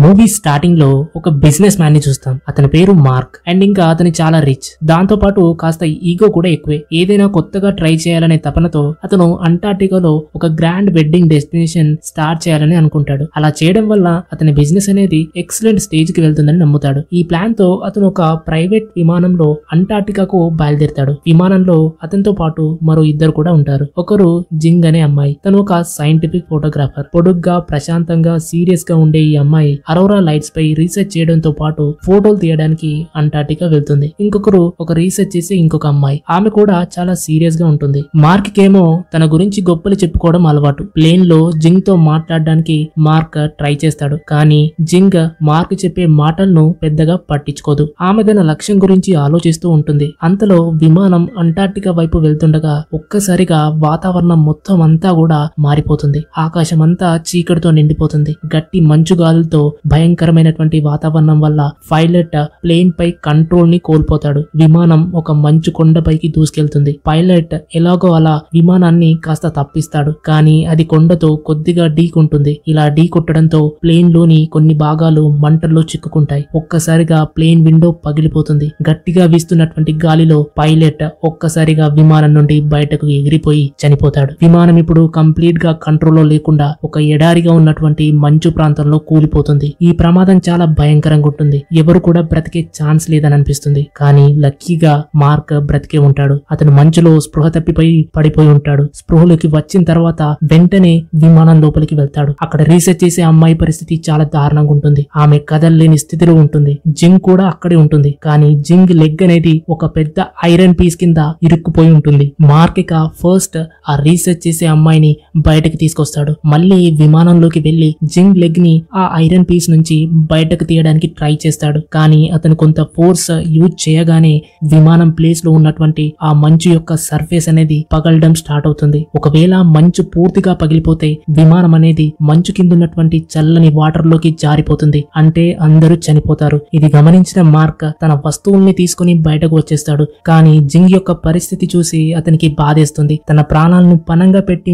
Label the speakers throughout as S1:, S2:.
S1: Movie starting లో ఒక business man ని చూస్తాం. అతని పేరు మార్క్ అండ్ ఇంకా అతని చాలా రిచ్. దాంతో పాటు కాస్త ఈగో కూడా ఎక్కువే. ఏదైనా కొత్తగా ట్రై చేయాలనే తపనతో అతను అంటార్టికాలో ఒక గ్రాండ్ వెడ్డింగ్ డెస్టినేషన్ స్టార్ట్ చేయాలని అనుకుంటాడు. అలా చేయడం వల్ల అతని బిజినెస్ అనేది ఎక్సలెంట్ స్టేజ్ కి వెళ్తుందని నమ్ముతాడు. ఈ ప్లాన్ తో అతను ఒక ప్రైవేట్ విమానంలో అంటార్టికాకు బయలుదేరుతాడు. విమానంలో అతనితో పాటు మరో ఇద్దరు కూడా ఉంటారు. ఒకరు జింగ్ అనే అమ్మాయి. తను ఒక సైంటిఫిక్ ఫోటోగ్రాఫర్. పొడుగ్గా ప్రశాంతంగా సీరియస్ గా ఉండే ఈ అమ్మాయి అరోరా లైట్స్ పై రీసెర్చ్ చేయడంతో పాటు ఫోటోలు తీయడానికి అంటార్టికా వెళ్తుంది. ఇంకొకరు ఒక రీసెర్చ్ చేసే ఇంకొక అమ్మాయి. ఆమె కూడా చాలా సీరియస్ గా ఉంటుంది. మార్క్ కేమో తన గురించి గొప్పలు చెప్పుకోవడం అలవాటు. ప్లేన్ లో జింగ్ తో మాట్లాడడానికి మార్క్ ట్రై చేస్తాడు. కానీ జింగ్ మార్క్ చెప్పే మాటలను పెద్దగా పట్టించుకోదు. ఆమె తన లక్ష్యం గురించి ఆలోచిస్తూ ఉంటుంది. అంతలో విమానం అంటార్టికా వైపు వెళ్తుండగా ఒక్కసారిగా వాతావరణం మొత్తం అంతా కూడా మారిపోతుంది. ఆకాశం అంతా చీకటితో నిండిపోతుంది. గట్టి మంచు గాలులతో భయంకరమైనటువంటి వాతావరణం వల్ల పైలట్ ప్లేన్ పై కంట్రోల్ ని కోల్పోతాడు. విమానం ఒక మంచు కొండపైకి దూసుకెళ్తుంది. పైలట్ ఎలాగో అలా విమానాన్ని కాస్త తప్పిస్తాడు. కానీ అది కొండతో కొద్దిగా ఢీకొంటుంది. ఇలా ఢీకొట్టడంతో ప్లేన్ లోని కొన్ని భాగాలు మంటల్లో చిక్కుకుంటాయి. ఒక్కసారిగా ప్లేన్ విండో పగిలిపోతుంది. గట్టిగా వీస్తున్నటువంటి గాలిలో పైలట్ ఒక్కసారిగా విమానం నుండి బయటకు ఎగిరిపోయి చనిపోతాడు. విమానం ఇప్పుడు కంప్లీట్ గా కంట్రోల్లో లేకుండా ఒక ఎడారిగా ఉన్నటువంటి మంచు ప్రాంతంలో కూలిపోతుంది. ఈ ప్రమాదం చాలా భయంకరంగా ఉంటుంది. ఎవరు కూడా బ్రతికే ఛాన్స్ లేదని అనిపిస్తుంది. కానీ లక్కీగా మార్క్ బ్రతికే ఉంటాడు. అతను మంచులో స్పృహ తప్పిపోయి పడిపోయి ఉంటాడు. స్పృహలోకి వచ్చిన తర్వాత వెంటనే విమానం లోపలికి వెళ్తాడు. అక్కడ రీసెర్చ్ చేసే అమ్మాయి పరిస్థితి చాలా దారుణంగా ఉంటుంది. ఆమె కదలలేని స్థితిలో ఉంటుంది. జింగ్ కూడా అక్కడే ఉంటుంది. కానీ జింగ్ లెగ్ అనేది ఒక పెద్ద ఐరన్ పీస్ కింద ఇరుక్కుపోయి ఉంటుంది. మార్క్ ఇక ఫస్ట్ ఆ రీసెర్చ్ చేసే అమ్మాయిని బయటకు తీసుకొస్తాడు. మళ్ళీ విమానంలోకి వెళ్లి జింగ్ లెగ్ ని ఆ ఐరన్ పీస్ నుంచి బయటకు తీయడానికి ట్రై చేస్తాడు. కానీ అతను కొంత ఫోర్స్ యూజ్ చేయగానే విమానం ప్లేస్ లో ఉన్నటువంటి ఆ మంచు యొక్క సర్ఫేస్ అనేది పగలడం స్టార్ట్ అవుతుంది. ఒకవేళ మంచు పూర్తిగా పగిలిపోతే విమానం అనేది మంచు కింద ఉన్నటువంటి చల్లని వాటర్ లోకి జారిపోతుంది. అంటే అందరూ చనిపోతారు. ఇది గమనించిన మార్క్ తన వస్తువుల్ని తీసుకుని బయటకు వచ్చేస్తాడు. కానీ జింగ్ యొక్క పరిస్థితి చూసి అతనికి బాధేస్తుంది. తన ప్రాణాలను పనంగా పెట్టి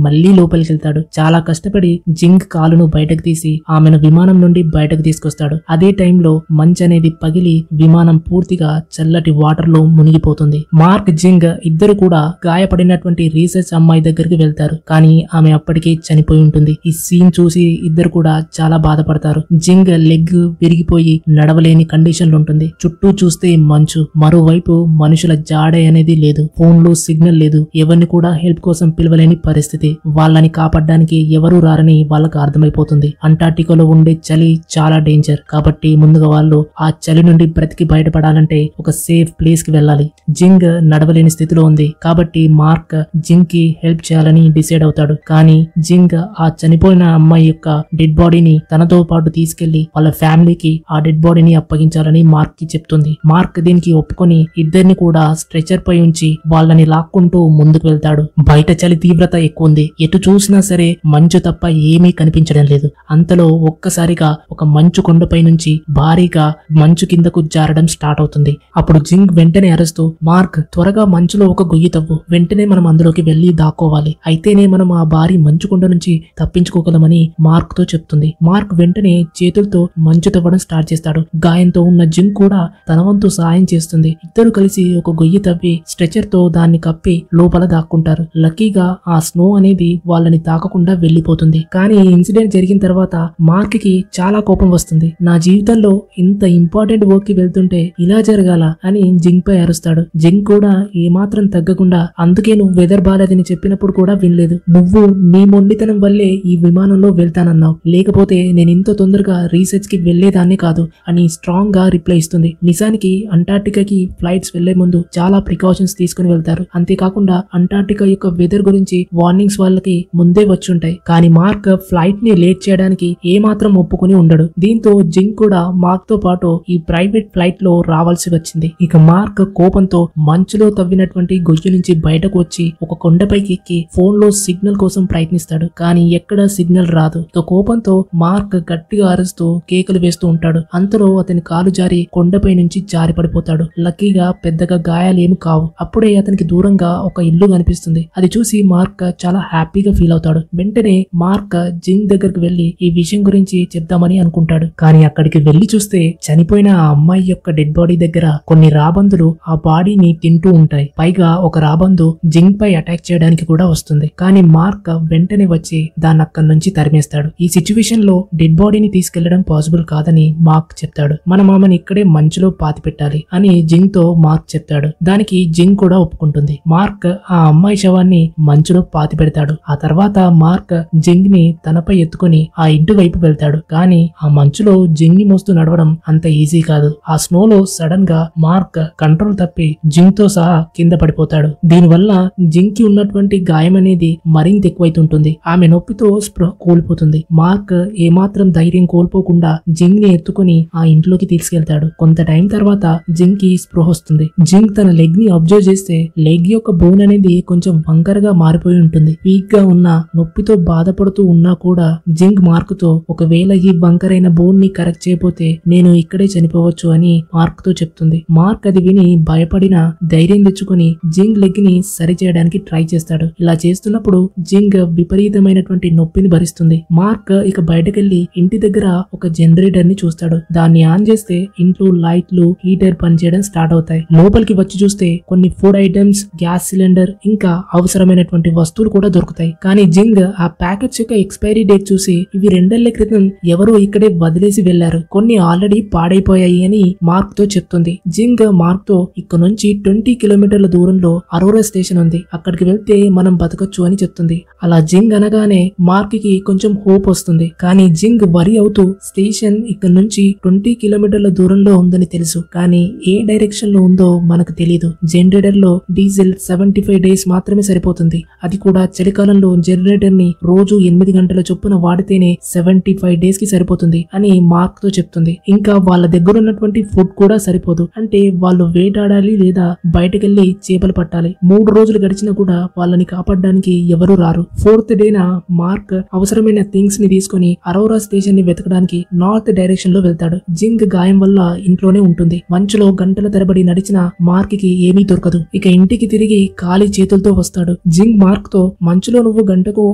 S1: మళ్ళీ లోపలికి వెళ్తాడు. చాలా కష్టపడి జింగ్ కాలును బయటకు తీసి ఆమెను విమానం నుండి బయటకు తీసుకొస్తాడు. అదే టైంలో మంచు అనేది పగిలి విమానం పూర్తిగా చల్లటి వాటర్ లో మునిగిపోతుంది. మార్క్ జింగ్ ఇద్దరు కూడా గాయపడినటువంటి రీసెర్చ్ అమ్మాయి దగ్గరికి వెళ్తారు. కానీ ఆమె అప్పటికే చనిపోయి ఉంటుంది. ఈ సీన్ చూసి ఇద్దరు కూడా చాలా బాధపడతారు. జింగ్ లెగ్ విరిగిపోయి నడవలేని కండిషన్ లో ఉంటుంది. చుట్టూ చూస్తే మంచు, మరోవైపు మనుషుల జాడే అనేది లేదు. ఫోన్ లో సిగ్నల్ లేదు. ఎవరిని కూడా హెల్ప్ కోసం పిలవలేని పరిస్థితి. వాళ్ళని కాపాడడానికి ఎవరు రారని వాళ్ళకు అర్థమైపోతుంది. అంటార్టికాలో ఉండే చలి చాలా డేంజర్. కాబట్టి ముందుగా వాళ్ళు ఆ చలి నుండి బ్రతికి బయటపడాలంటే ఒక సేఫ్ ప్లేస్ కి వెళ్ళాలి. జింగ్ నడవలేని స్థితిలో ఉంది. కాబట్టి మార్క్ జింగ్ కి హెల్ప్ చేయాలని డిసైడ్ అవుతాడు. కానీ జింగ్ ఆ చనిపోయిన అమ్మాయి యొక్క డెడ్ బాడీని తనతో పాటు తీసుకెళ్లి వాళ్ళ ఫ్యామిలీకి ఆ డెడ్ బాడీని అప్పగించాలని మార్క్ కి చెప్తుంది. మార్క్ దీనికి ఒప్పుకొని ఇద్దరిని కూడా స్ట్రెచర్ పై ఉంచి వాళ్ళని లాక్కుంటూ ముందుకు వెళ్తాడు. బయట చలి తీవ్రత ఎక్కువ ఉంది. ఎటు చూసినా సరే మంచు తప్ప ఏమీ కనిపించడం లేదు. అంతలో ఒక్కసారిగా ఒక మంచు కొండపై నుంచి భారీగా మంచు కిందకు జారడం స్టార్ట్ అవుతుంది. అప్పుడు జింగ్ వెంటనే అరుస్తూ, మార్క్ త్వరగా మంచులో ఒక గొయ్యి తవ్వు. వెంటనే మనం అందులోకి వెళ్లి దాక్కోవాలి. అయితేనే మనం ఆ భారీ మంచు కొండ నుంచి తప్పించుకోగలమని మార్క్ తో చెప్తుంది. మార్క్ వెంటనే చేతులతో మంచు తవ్వడం స్టార్ట్ చేస్తాడు. గాయంతో ఉన్న జింగ్ కూడా తన వంతు సాయం చేస్తుంది. ఇద్దరు కలిసి ఒక గొయ్యి తవ్వి స్ట్రెచర్ తో దాన్ని కప్పి లోపల దాక్కుంటారు. లక్కీగా ఆ స్నో అనేది వాళ్ళని తాకకుండా వెళ్లిపోతుంది. కానీ ఈ ఇన్సిడెంట్ జరిగిన తర్వాత మార్క్ కి చాలా కోపం వస్తుంది. నా జీవితంలో ఇంత ఇంపార్టెంట్ వర్క్ కి వెళ్తుంటే ఇలా జరగాల అని జింగ్ పై అరుస్తాడు. జింగ్ కూడా ఏమాత్రం తగ్గకుండా, అందుకే నువ్వు వెదర్ బాలేదని చెప్పినప్పుడు కూడా వినలేదు. నువ్వు నీ మొండితనం వల్లే ఈ విమానంలో వెళ్తానన్నావు. లేకపోతే నేను ఇంత తొందరగా రీసెర్చ్ కి వెళ్లేదాన్ని కాదు అని స్ట్రాంగ్ గా రిప్లై ఇస్తుంది. నిజానికి అంటార్టికాకి ఫ్లైట్స్ వెళ్లే ముందు చాలా ప్రికాషన్స్ తీసుకుని వెళ్తారు. అంతేకాకుండా అంటార్టికా యొక్క వెదర్ గురించి వార్నింగ్స్ వాళ్ళకి ముందే వచ్చుంటాయి. కానీ మార్క్ ఫ్లైట్ ని లేట్ చేయడానికి ఏమాత్రం ఒప్పుకుని ఉండడు. దీంతో జింగ్ కూడా మార్క్ తో పాటు ఈ ప్రైవేట్ ఫ్లైట్ లో రావాల్సి వచ్చింది. ఇక మార్క్ కోపంతో మంచులో తవ్వినటువంటి గొయ్యి నుంచి బయటకు వచ్చి ఒక కొండపైకి ఎక్కి ఫోన్ లో సిగ్నల్ కోసం ప్రయత్నిస్తాడు. కానీ ఎక్కడ సిగ్నల్ రాదు. కోపంతో మార్క్ గట్టిగా అరుస్తూ కేకలు వేస్తూ ఉంటాడు. అంతలో అతని కాలు జారి కొండపై నుంచి జారి పడిపోతాడు. లక్కీగా పెద్దగా గాయాలేమి కావు. అప్పుడే అతనికి దూరంగా ఒక ఇల్లు కనిపిస్తుంది. అది చూసి మార్క్ చాలా హ్యాపీగా ఫీల్ అవుతాడు. వెంటనే మార్క్ జింగ్ దగ్గరికి వెళ్లి ఈ విషయం గురించి చెప్దామని అనుకుంటాడు. కానీ అక్కడికి వెళ్లి చూస్తే చనిపోయిన ఆ అమ్మాయి యొక్క డెడ్ బాడీ దగ్గర కొన్ని రాబందులు ఆ బాడీని తింటూ ఉంటాయి. పైగా ఒక రాబందు జింగ్ పై అటాక్ చేయడానికి కూడా వస్తుంది. కానీ మార్క్ వెంటనే వచ్చి దాన్ని అక్కడి నుంచి తరిమేస్తాడు. ఈ సిచ్యువేషన్ లో డెడ్ బాడీని తీసుకెళ్లడం పాసిబుల్ కాదని మార్క్ చెప్తాడు. మన మామని ఇక్కడే మంచులో పాతి పెట్టాలి అని జింగ్ తో మార్క్ చెప్తాడు. దానికి జింగ్ కూడా ఒప్పుకుంటుంది. మార్క్ ఆ అమ్మాయి శవాన్ని మంచులో పాతి పెడతాడు. ఆ తర్వాత మార్క్ జింగ్ ని తనపై ఎత్తుకొని ఆ ఇంటి వైపు వెళ్తాడు. కానీ ఆ మంచులో జింగ్ ని మోస్తూ నడవడం అంత ఈజీ కాదు. ఆ స్నోలో సడన్ గా మార్క్ కంట్రోల్ తప్పి జింగ్ తో సహా కింద పడిపోతాడు. దీనివల్ల జింగ్ కి ఉన్నటువంటి గాయం అనేది మరింత ఎక్కువైతుంటుంది. ఆమె నొప్పితో స్పృహ కోల్పోతుంది. మార్క్ ఏమాత్రం ధైర్యం కోల్పోకుండా జింగ్ ని ఎత్తుకొని ఆ ఇంట్లోకి తీసుకెళ్తాడు. కొంత టైం తర్వాత జింగ్ కి స్పృహ వస్తుంది. జింగ్ తన లెగ్ ని అబ్జర్వ్ చేస్తే లెగ్ యొక్క బోన్ అనేది కొంచెం వంకరగా మారిపోయి ఉంటుంది. వీక్ గా ఉన్న నొప్పితో బాధపడుతూ ఉన్నా కూడా జింగ్ మార్క్ తో ఒకవేళ ఈ వంకరైన బోన్ ని కరెక్ట్ చేయకపోతే నేను ఇక్కడే చనిపోవచ్చు అని మార్క్ తో చెప్తుంది. మార్క్ అది విని భయపడిన ధైర్యం తెచ్చుకొని జింగ్ లెగ్ ని సరి చేయడానికి ట్రై చేస్తాడు. ఇలా చేస్తున్నప్పుడు జింగ్ విపరీతమైనటువంటి నొప్పిని భరిస్తుంది. మార్క్ ఇక బయటకెళ్లి ఇంటి దగ్గర ఒక జనరేటర్ ని చూస్తాడు. దాన్ని ఆన్ చేస్తే ఇంట్లో లైట్లు హీటర్ పనిచేయడం స్టార్ట్ అవుతాయి. లోపలికి వచ్చి చూస్తే కొన్ని ఫుడ్ ఐటమ్స్, గ్యాస్ సిలిండర్ ఇంకా అవసరమైనటువంటి వస్తువులు కూడా దొరుకుతాయి. కానీ జింగ్ ఆ ప్యాకెట్స్ యొక్క ఎక్స్పైరీ డేట్ చూసి ఇవి 2 నెలల క్రితం ఎవరో ఇక్కడే వదిలేసి వెళ్లారు, కొన్ని ఆల్రెడీ పాడైపోయాయి అని మార్క్ తో చెప్తుంది. జింగ్ మార్క్ తో ఇక్కడ నుంచి 20 కిలోమీటర్ల దూరంలో అరోరా స్టేషన్ ఉంది, అక్కడికి వెళ్తే మనం బతకచ్చు అని చెప్తుంది. అలా జింగ్ అనగానే మార్క్ కి కొంచెం హోప్ వస్తుంది. కానీ జింగ్ వరి అవుతూ స్టేషన్ ఇక్కడ నుంచి 20 కిలోమీటర్ల దూరంలో ఉందని తెలుసు, కానీ ఏ డైరెక్షన్ లో ఉందో మనకు తెలియదు. జనరేటర్ లో డీజిల్ 75 డేస్ మాత్రమే సరిపోతుంది. అది కూడా చలికాలంలో జనరేటర్ ని రోజు 8 గంటల చొప్పున వాడితేనే 75 డేస్ కి సరిపోతుంది అని మార్క్ తో చెప్తుంది. ఇంకా వాళ్ళ దగ్గర ఉన్నటువంటి ఫుడ్ కూడా సరిపోదు. అంటే వాళ్ళు వేటాడాలి లేదా బయటకెళ్లి చేపలు పట్టాలి. 3 రోజులు గడిచినా కూడా వాళ్ళని కాపాడడానికి ఎవరు రారు. 4th డేన మార్క్ అవసరమైన థింగ్స్ ని తీసుకుని అరోరా స్టేషన్ ని వెతకడానికి నార్త్ డైరెక్షన్ లో వెళ్తాడు. జింగ్ గాయం వల్ల ఇంట్లోనే ఉంటుంది. మంచులో గంటల తరబడి నడిచిన మార్క్ కి ఏమీ దొరకదు. ఇక ఇంటికి తిరిగి ఖాళీ చేతులతో వస్తాడు. జింగ్ మార్క్ తో మంచులో నువ్వు గంటకు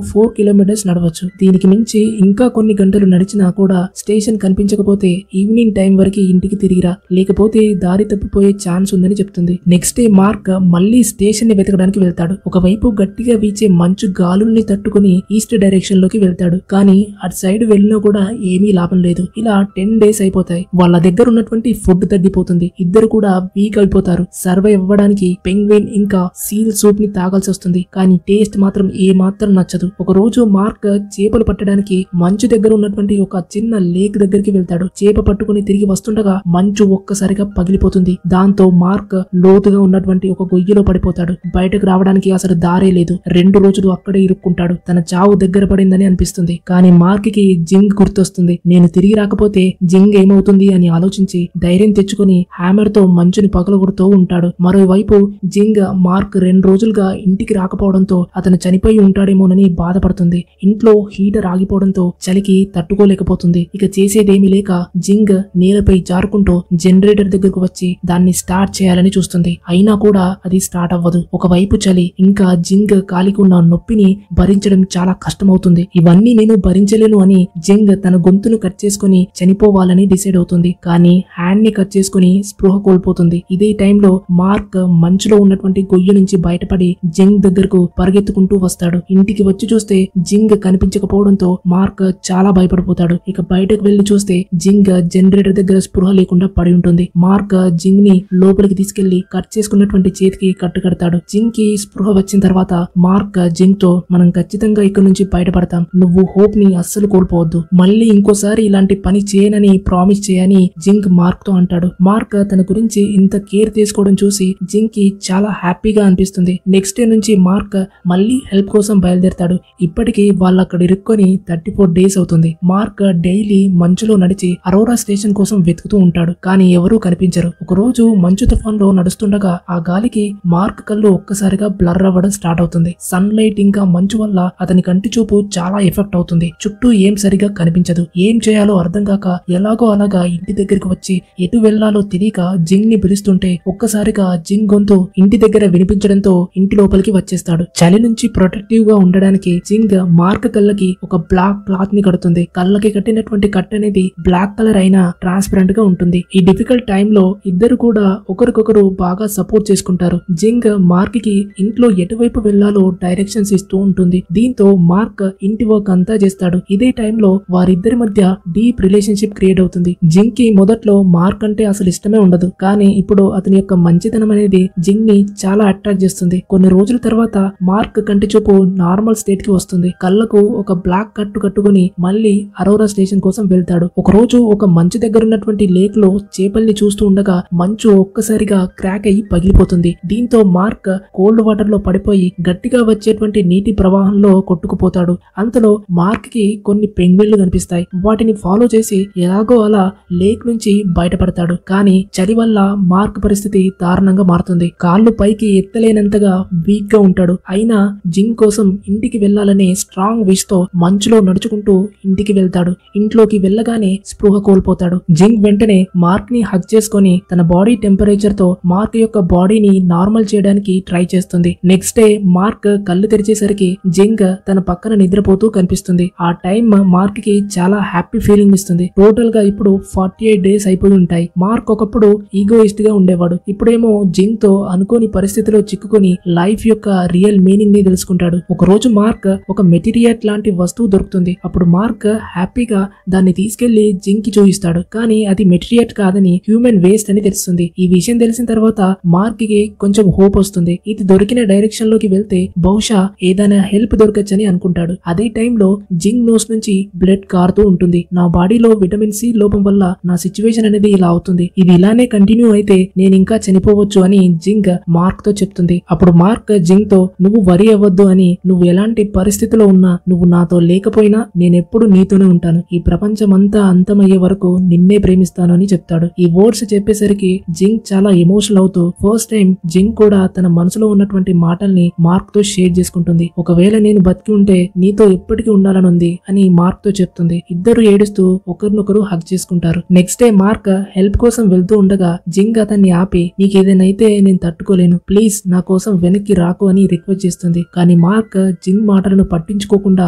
S1: 4 కిలోమీటర్స్ నడవచ్చు, దీనికి మించి ఇంకా కొన్ని గంటలు నడిచినా కూడా స్టేషన్ కనిపించకపోతే ఈవినింగ్ టైం వరకు ఇంటికి తిరిగిరా, లేకపోతే దారి తప్పిపోయే ఛాన్స్ ఉందని చెప్తుంది. నెక్స్ట్ డే మార్క్ మళ్ళీ స్టేషన్ ని వెతకడానికి వెళ్తాడు. ఒకవైపు గట్టిగా వీచే మంచు గాలుల్ని తట్టుకుని ఈస్ట్ డైరెక్షన్ లోకి వెళ్తాడు. కానీ అటు సైడ్ వెళ్ళినా కూడా ఏమీ లాభం లేదు. ఇలా 10 డేస్ అయిపోతాయి. వాళ్ళ దగ్గర ఉన్నటువంటి ఫుడ్ తగ్గిపోతుంది. ఇద్దరు కూడా వీక్ అయిపోతారు. సర్వైవ్ అవ్వడానికి పెంగ్విన్ ఇంకా సీల్ సూప్ ని తాగాల్సి వస్తుంది. కానీ టేస్ట్ మాత్రం ఏ మాత్రం నచ్చదు. ఒక రోజు మార్క్ చేపలు పట్టడానికి మంచు దగ్గర ఉన్నటువంటి ఒక చిన్న లేక్ దగ్గరికి వెళ్తాడు. చేప పట్టుకుని తిరిగి వస్తుండగా మంచు ఒక్కసారిగా పగిలిపోతుంది. దాంతో మార్క్ లోతుగా ఉన్నటువంటి ఒక గొయ్యిలో పడిపోతాడు. బయటకు రావడానికి అసలు దారే లేదు. 2 రోజులు అక్కడే ఇరుక్కుంటాడు. తన చావు దగ్గర పడిందని అనిపిస్తుంది. కానీ మార్క్ కి జింగ్ గుర్తొస్తుంది. నేను తిరిగి రాకపోతే జింగ్ ఏమవుతుంది అని ఆలోచించి ధైర్యం తెచ్చుకుని హ్యామర్ తో మంచుని పగలగొడుతూ ఉంటాడు. మరోవైపు జింగ్ మార్క్ 2 రోజులుగా ఇంటికి రాకపోవడంతో అతను చనిపోయి ఉంటాడేమోనని బాధపడుతుంది. ఇంట్లో హీటర్ ఆగిపోవడంతో చలికి తట్టుకోలేకపోతుంది. ఇక చేసేదేమీ లేక జింగ్ నేలపై జారుకుంటూ జనరేటర్ దగ్గరకు వచ్చి దాన్ని స్టార్ట్ చేయాలని చూస్తుంది. అయినా కూడా అది స్టార్ట్ అవ్వదు. ఒకవైపు చలి, ఇంకా జింగ్ కాలికి ఉన్న నొప్పిని భరించడం చాలా కష్టమవుతుంది. ఇవన్నీ నేను భరించలేను అని జింగ్ తన గొంతును కట్ చేసుకుని చనిపోవాలని డిసైడ్ అవుతుంది. కానీ హ్యాండ్ ని కట్ చేసుకుని స్పృహ కోల్పోతుంది. ఇదే టైంలో మార్క్ మంచులో ఉన్నటువంటి గొయ్యి నుంచి బయటపడి జింగ్ దగ్గరకు పరిగెత్తుకుంటూ వస్తాడు. ఇంటికి వచ్చి చూస్తే జింగ్ కనిపించకపోవడంతో మార్క్ చాలా భయపడిపోతాడు. ఇక బయటకు వెళ్లి చూస్తే జింగ్ జనరేటర్ దగ్గర స్పృహ లేకుండా పడి ఉంటుంది. మార్క్ జింగ్ ని లోపలికి తీసుకెళ్లి కట్ చేసుకున్నటువంటి చేతికి కట్టు కడతాడు. జింగ్ కి స్పృహ వచ్చిన తర్వాత మార్క్ జింగ్ తో మనం ఖచ్చితంగా ఇక్కడ నుంచి బయటపడతాం, నువ్వు హోప్ ని అస్సలు కోల్పోవద్దు, మళ్ళీ ఇంకోసారి ఇలాంటి పని చేయనని ప్రామిస్ చేయని జింగ్ మార్క్ తో అంటాడు. మార్క్ తన గురించి ఇంత కేర్ తీసుకోవడం చూసి జింగ్ కి చాలా హ్యాపీగా అనిపిస్తుంది. నెక్స్ట్ డే నుంచి మార్క్ మళ్ళీ హెల్ప్ కోసం బయలుదేరతాడు. ఇప్పటికీ వాళ్ళు అక్కడ ఇరుక్కొని 34 డేస్ అవుతుంది. మార్క్ డైలీ మంచులో నడిచి అరోరా స్టేషన్ కోసం వెతుకుతూ ఉంటాడు. కానీ ఎవరూ కనిపించరు. ఒక రోజు మంచు తుఫాన్ లో నడుస్తుండగా ఆ గాలికి మార్క్ కళ్ళు ఒక్కసారిగా బ్లర్ అవ్వడం స్టార్ట్ అవుతుంది. సన్ లైట్ ఇంకా మంచు వల్ల అతని కంటి చూపు చాలా ఎఫెక్ట్ అవుతుంది. చుట్టూ ఏం సరిగా కనిపించదు. ఏం చేయాలో అర్థం కాక ఎలాగో అలాగా ఇంటి దగ్గరికి వచ్చి ఎటు వెళ్లాలో తెలియక జింగ్ ని పిలుస్తుంటే ఒక్కసారిగా జింగ్ గొంతు ఇంటి దగ్గర వినిపించడంతో ఇంటి లోపలికి వచ్చేస్తాడు. చలి నుంచి ప్రొటెక్టివ్ గా ఉండడానికి జింగ్ మార్క్ కళ్ళకి ఒక బ్లాక్ క్లాత్ ని కడుతుంది. కళ్ళకి కట్టినటువంటి కట్ అనేది బ్లాక్ కలర్ అయినా ట్రాన్స్పరెంట్ గా ఉంటుంది. ఈ డిఫికల్ట్ టైమ్ లో ఇద్దరు కూడా ఒకరికొకరు బాగా సపోర్ట్ చేసుకుంటారు. జింగ్ మార్క్ కి ఇంట్లో ఎటువైపు వెళ్లాలో డైరెక్షన్స్ ఇస్తూ ఉంటుంది. దీంతో మార్క్ ఇంటి వర్క్ అంతా చేస్తాడు. ఇదే టైంలో వారిద్దరి మధ్య డీప్ రిలేషన్షిప్ క్రియేట్ అవుతుంది. జింగ్ కి మొదట్లో మార్క్ అంటే అసలు ఇష్టమే ఉండదు, కానీ ఇప్పుడు అతని యొక్క మంచితనం అనేది జింగ్ ని చాలా అట్రాక్ట్ చేస్తుంది. కొన్ని రోజుల తర్వాత మార్క్ కంటి చూపు నార్మల్ స్టేట్ కి వస్తుంది. కళ్ళకు ఒక బ్లాక్ కట్టు కట్టుకుని మళ్ళీ అరోరా స్టేషన్ కోసం వెళ్తాడు. ఒక రోజు ఒక మంచు దగ్గర ఉన్నటువంటి లేక్ లో చేపల్ని చూస్తూ ఉండగా మంచు ఒక్కసారిగా క్రాక్ అయ్యి పగిలిపోతుంది. దీంతో మార్క్ కోల్డ్ వాటర్ లో పడిపోయి గట్టిగా వచ్చేటువంటి నీటి ప్రవాహంలో కొట్టుకుపోతాడు. అంతలో మార్క్ కి కొన్ని పెంగ్విన్లు కనిపిస్తాయి. వాటిని ఫాలో చేసి ఎలాగో అలా లేక్ నుంచి బయటపడతాడు. కానీ చలి వల్ల మార్క్ పరిస్థితి దారుణంగా మారుతుంది. కాళ్ళు పైకి ఎత్తలేనంతగా వీక్ గా ఉంటాడు. అయినా జింగ్ కోసం ఇంటికి వెళ్లాలనే స్ట్రాంగ్ విష్ తో మంచులో నడుచుకుంటూ ఇంటికి వెళ్తాడు. ఇంట్లోకి వెళ్ళగానే స్పృహ కోల్పోతాడు. జింగ్ వెంటనే మార్క్ ని హగ్ చేసుకొని తన బాడీ టెంపరేచర్ తో మార్క్ యొక్క బాడీని నార్మల్ చేయడానికి ట్రై చేస్తుంది. నెక్స్ట్ డే మార్క్ కళ్ళు తెరిచేసరికి జింగ్ తన పక్కన నిద్రపోతూ కనిపిస్తుంది. ఆ టైం మార్క్ కి చాలా హ్యాపీ ఫీలింగ్ ఇస్తుంది. టోటల్ గా ఇప్పుడు 48 డేస్ అయిపోయి ఉంటాయి. మార్క్ ఒకప్పుడు ఈగోయిస్ట్ గా ఉండేవాడు. ఇప్పుడేమో జింగ్ తో అనుకోని పరిస్థితిలో చిక్కుకొని లైఫ్ యొక్క రియల్ మీనింగ్ ని తెలుసుకుంటాడు. ఒక రోజు మార్క్ ఒక మెటీరియల్ లాంటి వస్తువు దొరుకుతుంది. అప్పుడు మార్క్ హ్యాపీగా దాన్ని తీసుకెళ్లి జింగ్ కి చూపిస్తాడు. కానీ అది మెటీరియల్ కాదని హ్యూమన్ వేస్ట్ అని తెలుస్తుంది. ఈ విషయం తెలిసిన తర్వాత మార్క్ కి కొంచెం హోప్ వస్తుంది. ఇది దొరికిన డైరెక్షన్ లోకి వెళ్తే బహుశా ఏదైనా హెల్ప్ దొరకచ్చని అనుకుంటాడు. అదే టైంలో జింగ్ నోస్ నుంచి బ్లడ్ కారుతూ ఉంటుంది. నా బాడీలో విటమిన్ సి లోపం వల్ల నా సిచ్యువేషన్ అనేది ఇలా అవుతుంది. ఇది ఇలానే కంటిన్యూ అయితే నేను ఇంకా చనిపోవచ్చు అని జింగ్ మార్క్ తో చెప్తుంది. అప్పుడు మార్క్ జింగ్ తో నువ్వు వరి అవ్వద్దు అని, నువ్వు ఎలాంటి పరిస్థితిలో ఉన్నా, నువ్వు నాతో లేకపోయినా నేనెప్పుడు నీతోనే ఉంటాను. ఈ ప్రపంచం అంతా అంతమయ్యే వరకు నిన్నే ప్రేమిస్తాను అని చెప్తాడు. ఈ వర్డ్స్ చెప్పేసరికి జింగ్ చాలా ఎమోషనల్ అవుతూ ఫస్ట్ టైం జింగ్ కూడా తన మనసులో ఉన్నటువంటి మాటల్ని మార్క్ తో షేర్ చేసుకుంటుంది. ఒకవేళ నేను బతికి ఉంటే నీతో ఎప్పటికీ ఉండాలనుంది అని మార్క్ తో చెప్తుంది. ఇద్దరు ఏడుస్తూ ఒకరినొకరు హగ్ చేసుకుంటారు. నెక్స్ట్ డే మార్క్ హెల్ప్ కోసం వెళ్తూ ఉండగా జింగ్ అతన్ని ఆపి, నీకేదైనా అయితే నేను తట్టుకోలేను, ప్లీజ్ నా కోసం వెనక్కి రాకు అని రిక్వెస్ట్ చేస్తుంది. కానీ మార్క్ జింగ్ మాటలను పట్టించుకోకుండా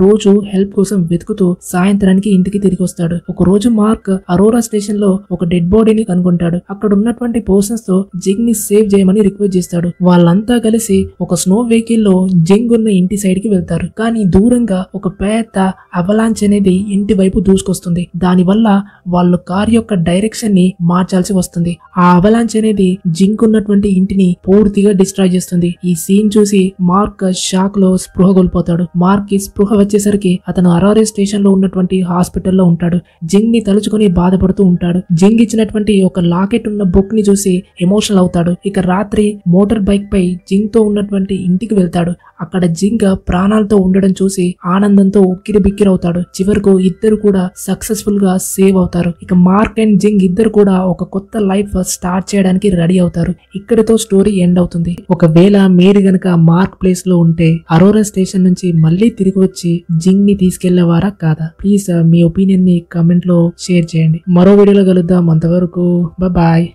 S1: రోజు హెల్ప్ కోసం వెతుకుతూ సాయంత్రానికి ఇంటికి తిరిగి వస్తాడు. ఒక రోజు మార్క్ అరోరా స్టేషన్ లో ఒక డెడ్ బాడీని కనుగొంటాడు. అక్కడ ఉన్నటువంటి పర్సన్స్ తో జింగ్ ని సేవ్ చేయమని రిక్వెస్ట్ చేస్తాడు. వాళ్ళంతా కలిసి ఒక స్నో వెహికల్ లో జింగ్ ఉన్న ఇంటి సైడ్ కి వెళ్తారు. కానీ దూరంగా ఒక పెద్ద అవలాంచ్ అనేది ఇంటి వైపు దూసుకొస్తుంది. దాని వల్ల వాళ్ళు కార్ యొక్క డైరెక్షన్ ని మార్చాల్సి వస్తుంది. ఆ అవలాంచ్ అనేది జింగ్ ఉన్నటువంటి ఇంటిని పూర్తిగా డిస్ట్రాయ్ చేస్తుంది. ఈ సీన్ చూసి మార్క్ షాక్ లో స్పృహ కోల్పోతాడు. మార్క్ కి స్పృహ వచ్చేసరికి అతను అరోరా స్టేషన్ లో ఉన్నటువంటి హాస్పిటల్లో ఉంటాడు. జింగ్ ని తలుచుకొని బాధపడుతూ ఉంటాడు. జింగ్ ఇచ్చినటువంటి ఒక లాకెట్ ఉన్న బుక్ ని చూసి ఎమోషనల్ అవుతాడు. ఇక రాత్రి మోటార్ బైక్ పై జింగ్ తో ఉన్నటువంటి ఇంటికి వెళ్తాడు. అక్కడ జింగ్ ప్రాణాలతో ఉండడం చూసి ఆనందంతో ఉక్కిరి బిక్కిరవుతాడు. చివరకు ఇద్దరు కూడా సక్సెస్ఫుల్ గా సేవ్ అవుతారు. ఇక మార్క్ అండ్ జింగ్ ఇద్దరు కూడా ఒక కొత్త లైఫ్ స్టార్ట్ చేయడానికి రెడీ అవుతారు. ఇక్కడితో స్టోరీ ఎండ్ అవుతుంది. ఒకవేళ మీరు గనక మార్క్ ప్లేస్ లో ఉంటే అరోరా స్టేషన్ నుంచి మళ్ళీ తిరిగి వచ్చి జింగ్ ని తీసుకెళ్లేవారా కాదా? ప్లీజ్ మీ ఒపీనియన్ ని కమెంట్ లో షేర్ చేయండి. మరో వీడియోలో కలుద్దాం. అంతవరకు బాయ్.